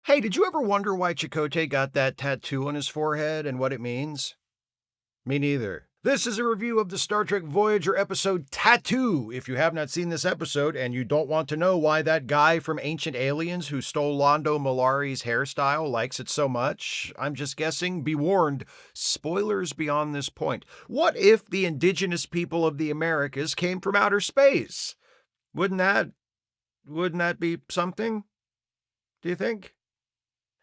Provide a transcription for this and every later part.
Hey, did you ever wonder why Chakotay got that tattoo on his forehead and what it means? Me neither. This is a review of the Star Trek Voyager episode Tattoo. If you have not seen this episode and you don't want to know why that guy from Ancient Aliens who stole Londo Mollari's hairstyle likes it so much, I'm just guessing, be warned, spoilers beyond this point. What if the indigenous people of the Americas came from outer space? Wouldn't that be something? Do you think?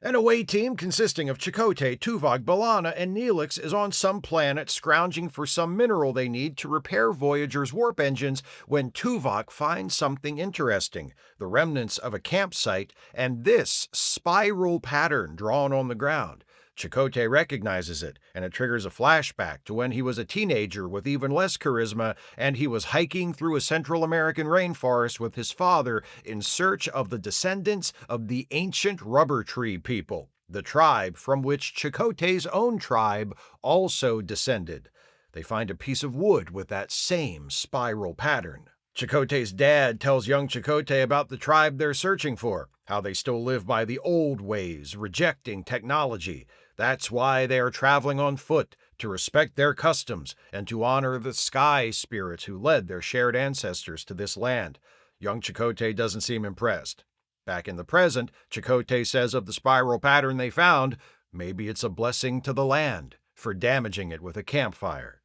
An away team consisting of Chakotay, Tuvok, B'Elanna, and Neelix is on some planet scrounging for some mineral they need to repair Voyager's warp engines when Tuvok finds something interesting, the remnants of a campsite and this spiral pattern drawn on the ground. Chakotay recognizes it, and it triggers a flashback to when he was a teenager with even less charisma, and he was hiking through a Central American rainforest with his father in search of the descendants of the ancient rubber tree people, the tribe from which Chakotay's own tribe also descended. They find a piece of wood with that same spiral pattern. Chakotay's dad tells young Chakotay about the tribe they're searching for, how they still live by the old ways, rejecting technology. That's why they are traveling on foot, to respect their customs and to honor the sky spirits who led their shared ancestors to this land. Young Chakotay doesn't seem impressed. Back in the present, Chakotay says of the spiral pattern they found, maybe it's a blessing to the land for damaging it with a campfire.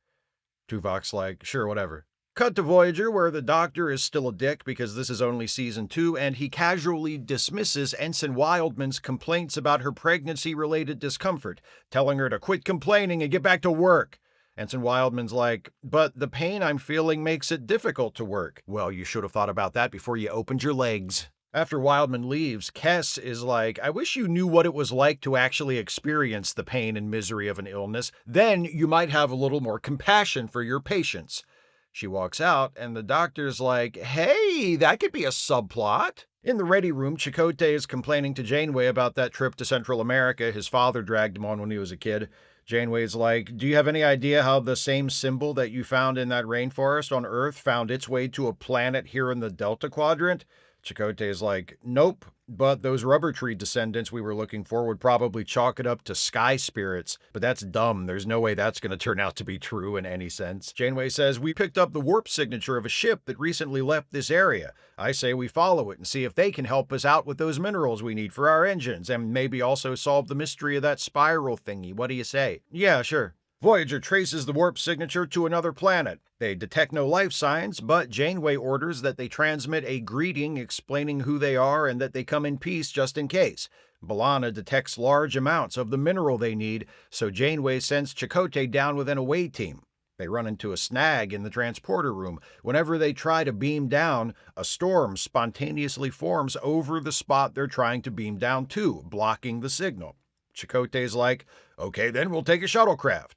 Tuvok's like, sure, whatever. Cut to Voyager, where the Doctor is still a dick because this is only Season 2, and he casually dismisses Ensign Wildman's complaints about her pregnancy-related discomfort, telling her to quit complaining and get back to work. Ensign Wildman's like, but the pain I'm feeling makes it difficult to work. Well, you should have thought about that before you opened your legs. After Wildman leaves, Kes is like, I wish you knew what it was like to actually experience the pain and misery of an illness. Then you might have a little more compassion for your patients. She walks out, and the Doctor's like, hey, that could be a subplot. In the ready room, Chakotay is complaining to Janeway about that trip to Central America his father dragged him on when he was a kid. Janeway's like, do you have any idea how the same symbol that you found in that rainforest on Earth found its way to a planet here in the Delta Quadrant? Chakotay's like, nope, but those rubber tree descendants we were looking for would probably chalk it up to sky spirits, but that's dumb. There's no way that's going to turn out to be true in any sense. Janeway says, we picked up the warp signature of a ship that recently left this area. I say we follow it and see if they can help us out with those minerals we need for our engines, and maybe also solve the mystery of that spiral thingy. What do you say? Yeah, sure. Voyager traces the warp signature to another planet. They detect no life signs, but Janeway orders that they transmit a greeting explaining who they are and that they come in peace just in case. B'Elanna detects large amounts of the mineral they need, so Janeway sends Chakotay down with an away team. They run into a snag in the transporter room. Whenever they try to beam down, a storm spontaneously forms over the spot they're trying to beam down to, blocking the signal. Chakotay's like, okay, then we'll take a shuttlecraft.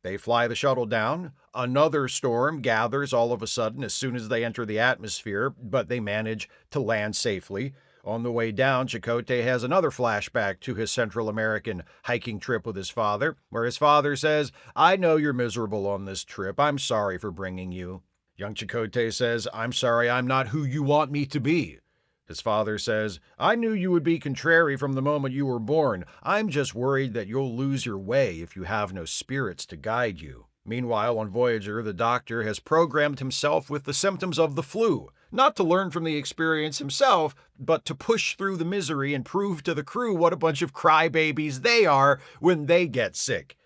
They fly the shuttle down. Another storm gathers all of a sudden as soon as they enter the atmosphere, but they manage to land safely. On the way down, Chakotay has another flashback to his Central American hiking trip with his father, where his father says, I know you're miserable on this trip. I'm sorry for bringing you. Young Chakotay says, I'm sorry I'm not who you want me to be. His father says, I knew you would be contrary from the moment you were born. I'm just worried that you'll lose your way if you have no spirits to guide you. Meanwhile, on Voyager, the Doctor has programmed himself with the symptoms of the flu, not to learn from the experience himself, but to push through the misery and prove to the crew what a bunch of crybabies they are when they get sick.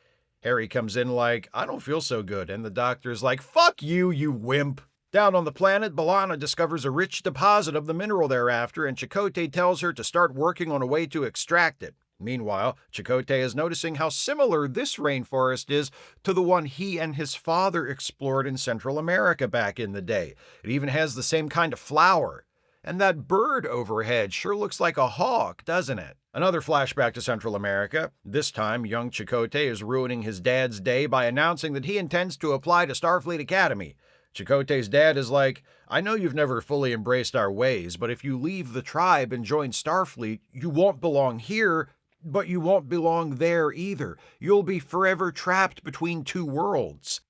Harry comes in like, I don't feel so good, and the Doctor's like, fuck you, you wimp. Down on the planet, B'Elanna discovers a rich deposit of the mineral thereafter, and Chakotay tells her to start working on a way to extract it. Meanwhile, Chakotay is noticing how similar this rainforest is to the one he and his father explored in Central America back in the day. It even has the same kind of flower. And that bird overhead sure looks like a hawk, doesn't it? Another flashback to Central America. This time, young Chakotay is ruining his dad's day by announcing that he intends to apply to Starfleet Academy. Chakotay's dad is like, I know you've never fully embraced our ways, but if you leave the tribe and join Starfleet, you won't belong here, but you won't belong there either. You'll be forever trapped between two worlds.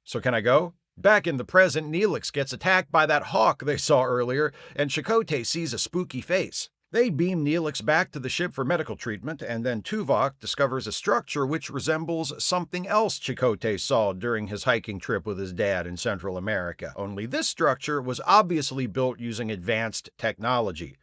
So can I go? Back in the present, Neelix gets attacked by that hawk they saw earlier, and Chakotay sees a spooky face. They beam Neelix back to the ship for medical treatment, and then Tuvok discovers a structure which resembles something else Chakotay saw during his hiking trip with his dad in Central America. Only this structure was obviously built using advanced technology.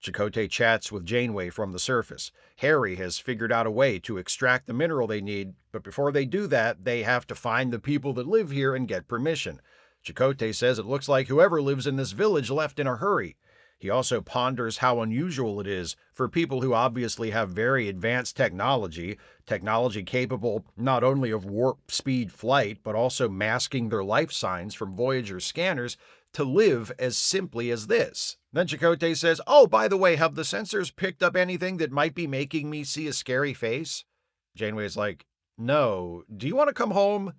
Chakotay chats with Janeway from the surface. Harry has figured out a way to extract the mineral they need, but before they do that, they have to find the people that live here and get permission. Chakotay says it looks like whoever lives in this village left in a hurry. He also ponders how unusual it is for people who obviously have very advanced technology capable not only of warp speed flight, but also masking their life signs from Voyager scanners, to live as simply as this. Then Chakotay says, "Oh, by the way, have the sensors picked up anything that might be making me see a scary face?" Janeway's like, "No. Do you want to come home?"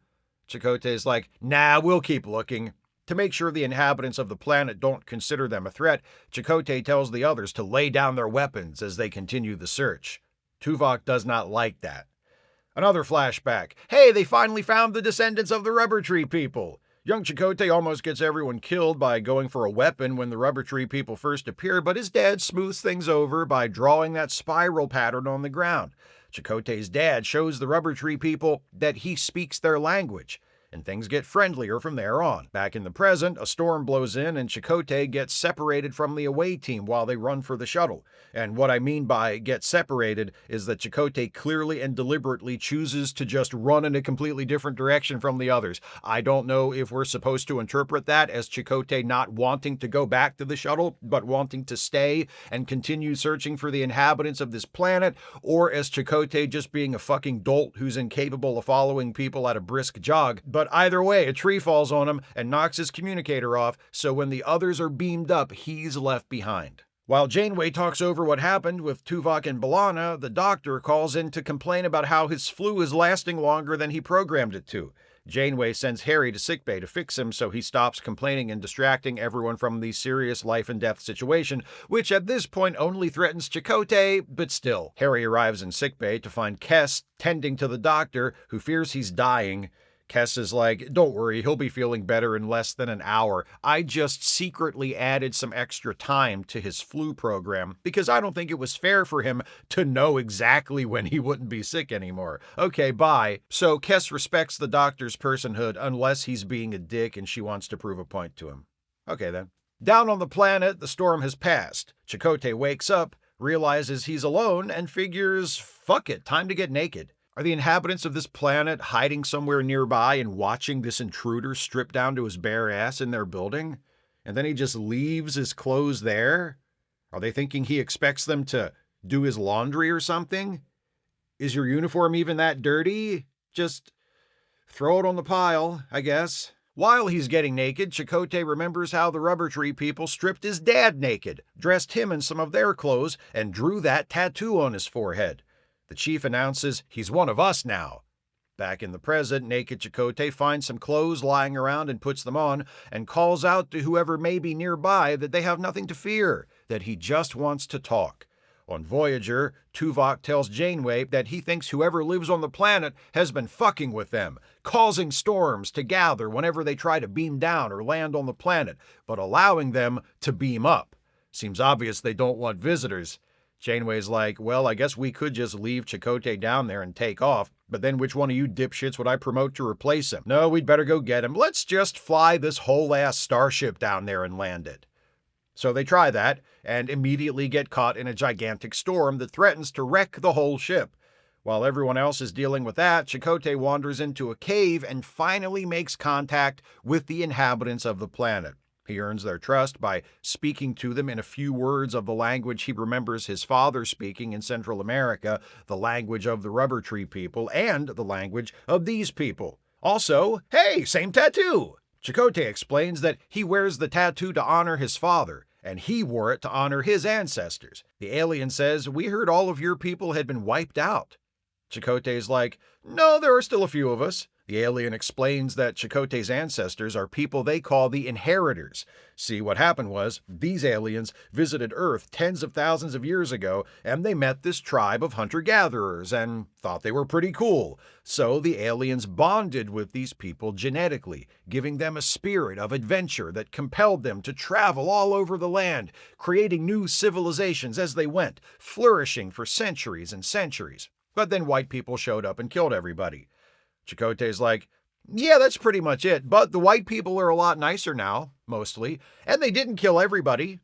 Chakotay's like, "Nah, we'll keep looking." To make sure the inhabitants of the planet don't consider them a threat, Chakotay tells the others to lay down their weapons as they continue the search. Tuvok does not like that. Another flashback. Hey, they finally found the descendants of the Rubber Tree people. Young Chakotay almost gets everyone killed by going for a weapon when the Rubber Tree people first appear, but his dad smooths things over by drawing that spiral pattern on the ground. Chakotay's dad shows the Rubber Tree people that he speaks their language, and things get friendlier from there on. Back in the present, a storm blows in and Chakotay gets separated from the away team while they run for the shuttle. And what I mean by get separated is that Chakotay clearly and deliberately chooses to just run in a completely different direction from the others. I don't know if we're supposed to interpret that as Chakotay not wanting to go back to the shuttle, but wanting to stay and continue searching for the inhabitants of this planet, or as Chakotay just being a fucking dolt who's incapable of following people at a brisk jog. But either way, a tree falls on him and knocks his communicator off, so when the others are beamed up, he's left behind. While Janeway talks over what happened with Tuvok and B'Elanna, the doctor calls in to complain about how his flu is lasting longer than he programmed it to. Janeway sends Harry to sickbay to fix him so he stops complaining and distracting everyone from the serious life and death situation, which at this point only threatens Chakotay, but still. Harry arrives in sickbay to find Kes tending to the doctor, who fears he's dying. Kes is like, "Don't worry, he'll be feeling better in less than an hour. I just secretly added some extra time to his flu program because I don't think it was fair for him to know exactly when he wouldn't be sick anymore. Okay, bye." So Kes respects the doctor's personhood unless he's being a dick and she wants to prove a point to him. Okay then. Down on the planet, the storm has passed. Chakotay wakes up, realizes he's alone, and figures, fuck it, time to get naked. Are the inhabitants of this planet hiding somewhere nearby and watching this intruder strip down to his bare ass in their building? And then he just leaves his clothes there? Are they thinking he expects them to do his laundry or something? Is your uniform even that dirty? Just throw it on the pile, I guess. While he's getting naked, Chakotay remembers how the Rubber Tree people stripped his dad naked, dressed him in some of their clothes, and drew that tattoo on his forehead. The chief announces he's one of us now. Back in the present, naked Chakotay finds some clothes lying around and puts them on, and calls out to whoever may be nearby that they have nothing to fear, that he just wants to talk. On Voyager, Tuvok tells Janeway that he thinks whoever lives on the planet has been fucking with them, causing storms to gather whenever they try to beam down or land on the planet, but allowing them to beam up. Seems obvious they don't want visitors. Janeway's like, "Well, I guess we could just leave Chakotay down there and take off, but then which one of you dipshits would I promote to replace him? No, we'd better go get him. Let's just fly this whole-ass starship down there and land it." So they try that, and immediately get caught in a gigantic storm that threatens to wreck the whole ship. While everyone else is dealing with that, Chakotay wanders into a cave and finally makes contact with the inhabitants of the planet. He earns their trust by speaking to them in a few words of the language he remembers his father speaking in Central America, the language of the Rubber Tree people, and the language of these people. Also, hey, same tattoo! Chakotay explains that he wears the tattoo to honor his father, and he wore it to honor his ancestors. The alien says, "We heard all of your people had been wiped out." Chakotay's like, "No, there are still a few of us. The alien explains that Chakotay's ancestors are people they call the inheritors. See, what happened was, these aliens visited Earth tens of thousands of years ago, and they met this tribe of hunter-gatherers and thought they were pretty cool. So the aliens bonded with these people genetically, giving them a spirit of adventure that compelled them to travel all over the land, creating new civilizations as they went, flourishing for centuries and centuries. But then white people showed up and killed everybody. Chakotay's like, yeah, that's pretty much it, but the white people are a lot nicer now, mostly, and they didn't kill everybody.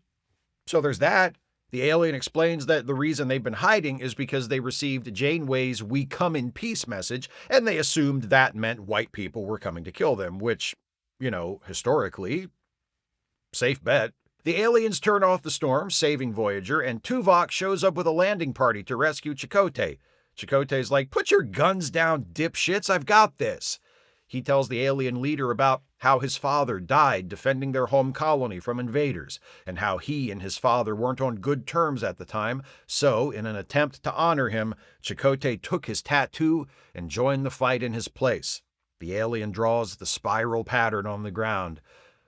So there's that. The alien explains that the reason they've been hiding is because they received Janeway's "We come in peace" message, and they assumed that meant white people were coming to kill them, which, historically, safe bet. The aliens turn off the storm, saving Voyager, and Tuvok shows up with a landing party to rescue Chakotay. Chakotay's like, put your guns down, dipshits, I've got this. He tells the alien leader about how his father died defending their home colony from invaders, and how he and his father weren't on good terms at the time, so in an attempt to honor him, Chakotay took his tattoo and joined the fight in his place. The alien draws the spiral pattern on the ground.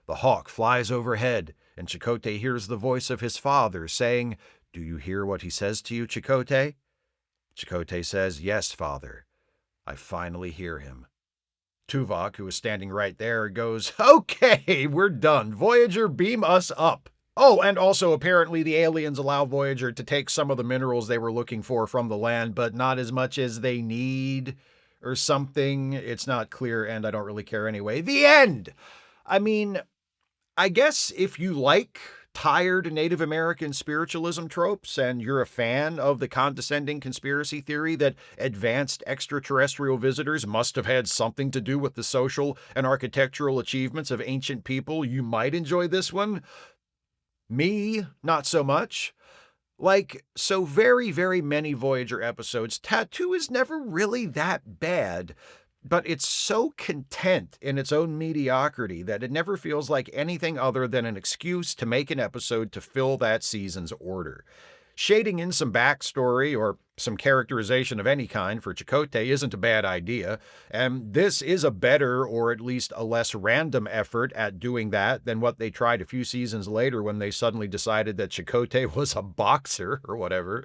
The hawk flies overhead, and Chakotay hears the voice of his father saying, "Do you hear what he says to you, Chakotay?" Chakotay says, "Yes, father. I finally hear him." Tuvok, who is standing right there, goes, "Okay, we're done. Voyager, beam us up." Oh, and also apparently the aliens allow Voyager to take some of the minerals they were looking for from the land, but not as much as they need or something. It's not clear, and I don't really care anyway. The end! I mean, I guess if you like tired Native American spiritualism tropes and you're a fan of the condescending conspiracy theory that advanced extraterrestrial visitors must have had something to do with the social and architectural achievements of ancient people, you might enjoy this one. Me, not so much. Like so very, very many Voyager episodes, Tattoo is never really that bad. But it's so content in its own mediocrity that it never feels like anything other than an excuse to make an episode to fill that season's order. Shading in some backstory or some characterization of any kind for Chakotay isn't a bad idea, and this is a better or at least a less random effort at doing that than what they tried a few seasons later when they suddenly decided that Chakotay was a boxer or whatever.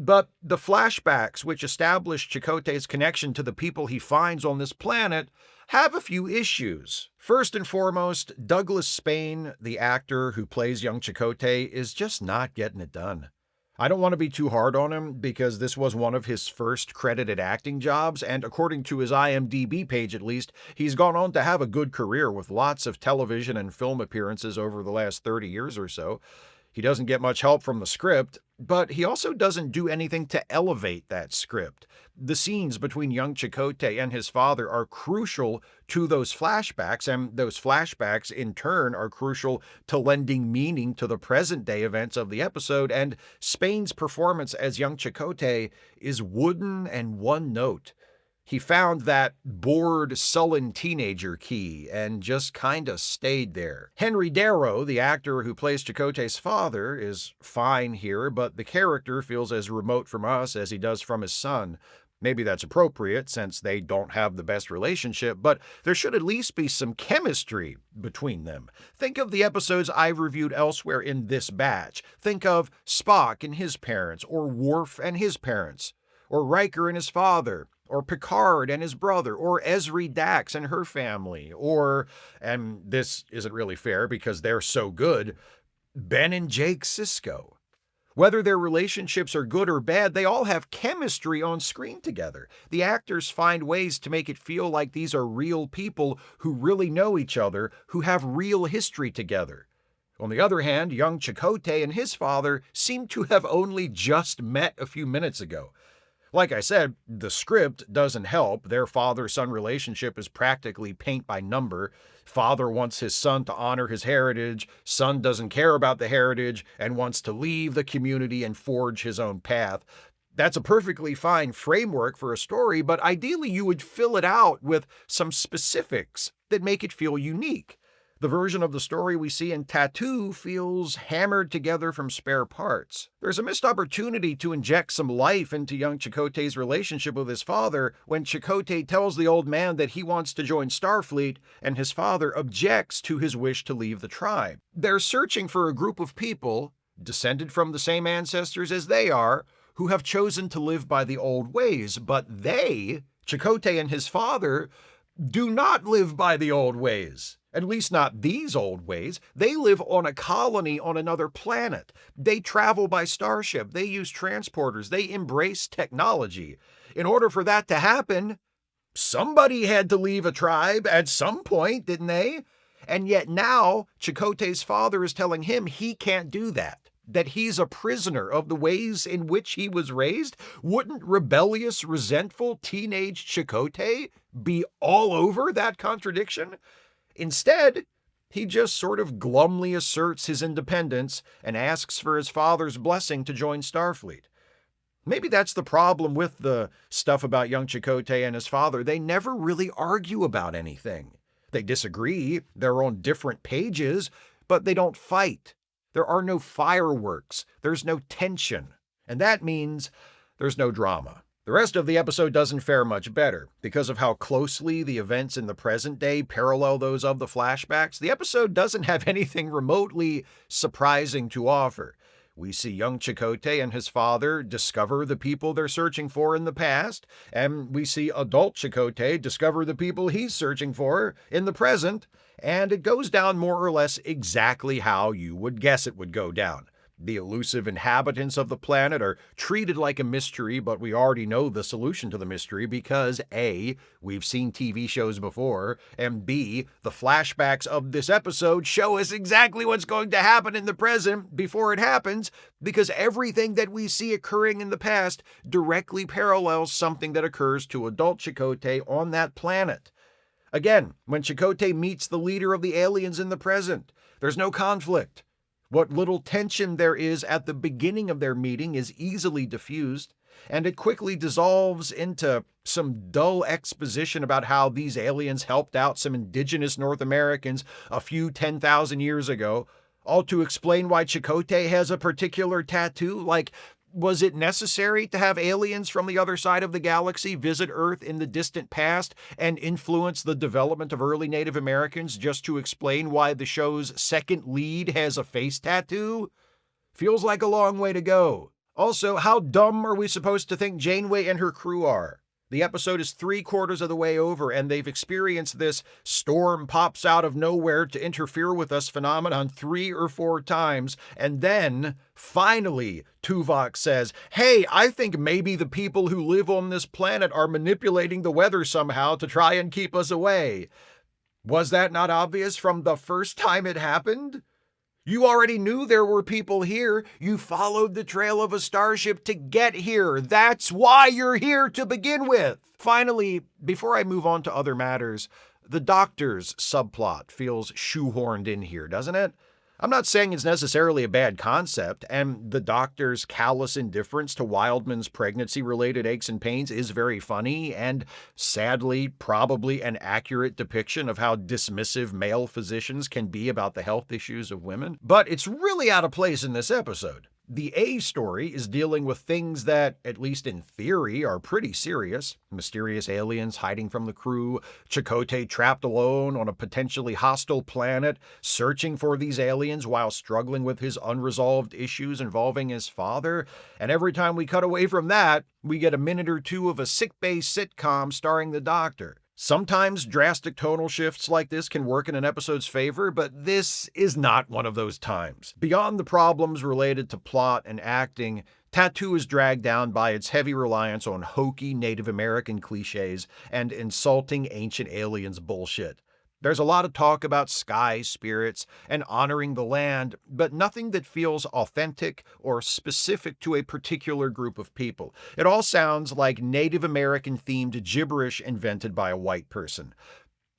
But the flashbacks, which establish Chakotay's connection to the people he finds on this planet, have a few issues. First and foremost, Douglas Spain, the actor who plays young Chakotay, is just not getting it done. I don't want to be too hard on him because this was one of his first credited acting jobs, and according to his IMDb page at least, he's gone on to have a good career with lots of television and film appearances over the last 30 years or so. He doesn't get much help from the script, but he also doesn't do anything to elevate that script. The scenes between young Chakotay and his father are crucial to those flashbacks, and those flashbacks in turn are crucial to lending meaning to the present-day events of the episode, and Spain's performance as young Chakotay is wooden and one-note. He found that bored, sullen teenager key and just kinda stayed there. Henry Darrow, the actor who plays Chakotay's father, is fine here, but the character feels as remote from us as he does from his son. Maybe that's appropriate since they don't have the best relationship, but there should at least be some chemistry between them. Think of the episodes I've reviewed elsewhere in this batch. Think of Spock and his parents, or Worf and his parents, or Riker and his father, or Picard and his brother, or Ezri Dax and her family, or, and this isn't really fair because they're so good, Ben and Jake Sisko. Whether their relationships are good or bad, they all have chemistry on screen together. The actors find ways to make it feel like these are real people who really know each other, who have real history together. On the other hand, young Chakotay and his father seem to have only just met a few minutes ago. Like I said, the script doesn't help. Their father-son relationship is practically paint by number. Father wants his son to honor his heritage. Son doesn't care about the heritage and wants to leave the community and forge his own path. That's a perfectly fine framework for a story, but ideally you would fill it out with some specifics that make it feel unique. The version of the story we see in Tattoo feels hammered together from spare parts. There's a missed opportunity to inject some life into young Chakotay's relationship with his father when Chakotay tells the old man that he wants to join Starfleet and his father objects to his wish to leave the tribe. They're searching for a group of people, descended from the same ancestors as they are, who have chosen to live by the old ways, but they, Chakotay and his father, do not live by the old ways. At least not these old ways. They live on a colony on another planet. They travel by starship. They use transporters. They embrace technology. In order for that to happen, somebody had to leave a tribe at some point, didn't they? And yet now, Chakotay's father is telling him he can't do that he's a prisoner of the ways in which he was raised. Wouldn't rebellious, resentful teenage Chakotay be all over that contradiction? Instead, he just sort of glumly asserts his independence and asks for his father's blessing to join Starfleet. Maybe that's the problem with the stuff about young Chakotay and his father. They never really argue about anything. They disagree, they're on different pages, but they don't fight. There are no fireworks, there's no tension, and that means there's no drama. The rest of the episode doesn't fare much better. Because of how closely the events in the present day parallel those of the flashbacks, the episode doesn't have anything remotely surprising to offer. We see young Chakotay and his father discover the people they're searching for in the past, and we see adult Chakotay discover the people he's searching for in the present, and it goes down more or less exactly how you would guess it would go down. The elusive inhabitants of the planet are treated like a mystery, but we already know the solution to the mystery because A, we've seen TV shows before, and B, the flashbacks of this episode show us exactly what's going to happen in the present before it happens, because everything that we see occurring in the past directly parallels something that occurs to adult Chakotay on that planet. Again, when Chakotay meets the leader of the aliens in the present, there's no conflict. What little tension there is at the beginning of their meeting is easily diffused, and it quickly dissolves into some dull exposition about how these aliens helped out some indigenous North Americans a few 10,000 years ago, all to explain why Chakotay has a particular tattoo. Like, was it necessary to have aliens from the other side of the galaxy visit Earth in the distant past and influence the development of early Native Americans just to explain why the show's second lead has a face tattoo? Feels like a long way to go. Also, how dumb are we supposed to think Janeway and her crew are? The episode is 3/4 of the way over, and they've experienced this storm pops out of nowhere to interfere with us phenomenon 3 or 4 times, and then, finally, Tuvok says, hey, I think maybe the people who live on this planet are manipulating the weather somehow to try and keep us away. Was that not obvious from the first time it happened? You already knew there were people here. You followed the trail of a starship to get here. That's why you're here to begin with. Finally, before I move on to other matters, the Doctor's subplot feels shoehorned in here, doesn't it? I'm not saying it's necessarily a bad concept, and the Doctor's callous indifference to Wildman's pregnancy-related aches and pains is very funny, and sadly, probably an accurate depiction of how dismissive male physicians can be about the health issues of women. But it's really out of place in this episode. The A story is dealing with things that, at least in theory, are pretty serious. Mysterious aliens hiding from the crew, Chakotay trapped alone on a potentially hostile planet, searching for these aliens while struggling with his unresolved issues involving his father. And every time we cut away from that, we get a minute or two of a sickbay sitcom starring the Doctor. Sometimes drastic tonal shifts like this can work in an episode's favor, but this is not one of those times. Beyond the problems related to plot and acting, Tattoo is dragged down by its heavy reliance on hokey Native American cliches and insulting ancient aliens bullshit. There's a lot of talk about sky spirits and honoring the land, but nothing that feels authentic or specific to a particular group of people. It all sounds like Native American-themed gibberish invented by a white person,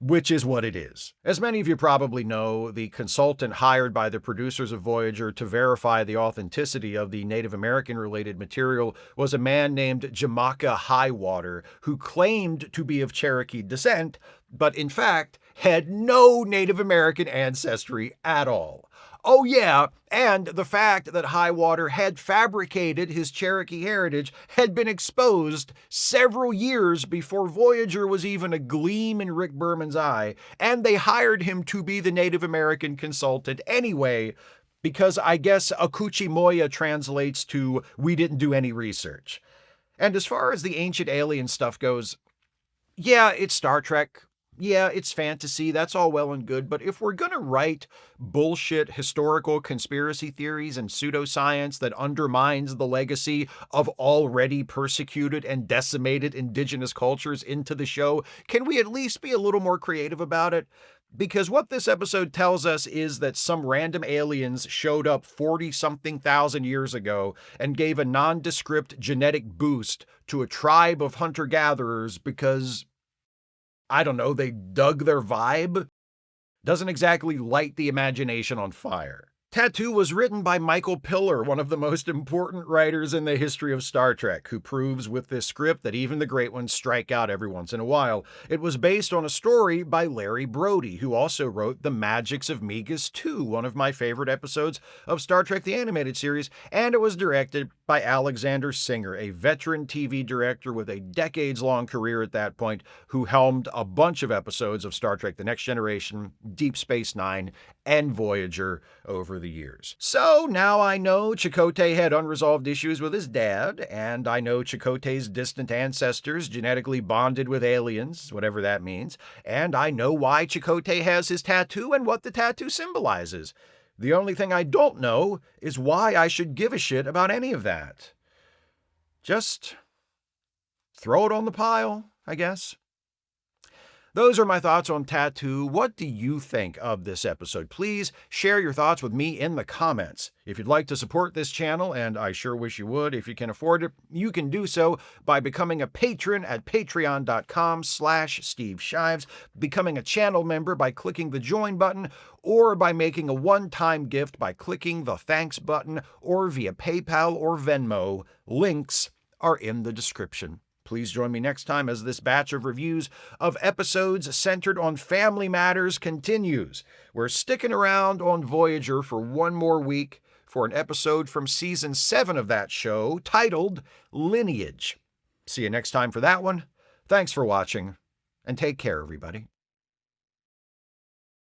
which is what it is. As many of you probably know, the consultant hired by the producers of Voyager to verify the authenticity of the Native American-related material was a man named Jamaica Highwater, who claimed to be of Cherokee descent, but in fact had no Native American ancestry at all. Oh yeah, and the fact that Highwater had fabricated his Cherokee heritage had been exposed several years before Voyager was even a gleam in Rick Berman's eye, and they hired him to be the Native American consultant anyway, because I guess Akuchi Moya translates to "we didn't do any research." And as far as the ancient alien stuff goes, yeah, it's Star Trek. Yeah, it's fantasy. That's all well and good. But if we're going to write bullshit historical conspiracy theories and pseudoscience that undermines the legacy of already persecuted and decimated indigenous cultures into the show, can we at least be a little more creative about it? Because what this episode tells us is that some random aliens showed up 40-something thousand years ago and gave a nondescript genetic boost to a tribe of hunter-gatherers because, I don't know, they dug their vibe? Doesn't exactly light the imagination on fire. Tattoo was written by Michael Piller, one of the most important writers in the history of Star Trek, who proves with this script that even the great ones strike out every once in a while. It was based on a story by Larry Brody, who also wrote The Magics of Megas 2, one of my favorite episodes of Star Trek the Animated Series, and it was directed by Alexander Singer, a veteran TV director with a decades-long career at that point, who helmed a bunch of episodes of Star Trek The Next Generation, Deep Space Nine, and Voyager over the years. So now I know Chakotay had unresolved issues with his dad, and I know Chakotay's distant ancestors genetically bonded with aliens, whatever that means, and I know why Chakotay has his tattoo and what the tattoo symbolizes. The only thing I don't know is why I should give a shit about any of that. Just throw it on the pile, I guess. Those are my thoughts on Tattoo. What do you think of this episode? Please share your thoughts with me in the comments. If you'd like to support this channel, and I sure wish you would if you can afford it, you can do so by becoming a patron at patreon.com/Steve Shives, becoming a channel member by clicking the join button, or by making a one-time gift by clicking the thanks button, or via PayPal or Venmo. Links are in the description. Please join me next time as this batch of reviews of episodes centered on family matters continues. We're sticking around on Voyager for one more week for an episode from Season 7 of that show titled Lineage. See you next time for that one. Thanks for watching, and take care, everybody.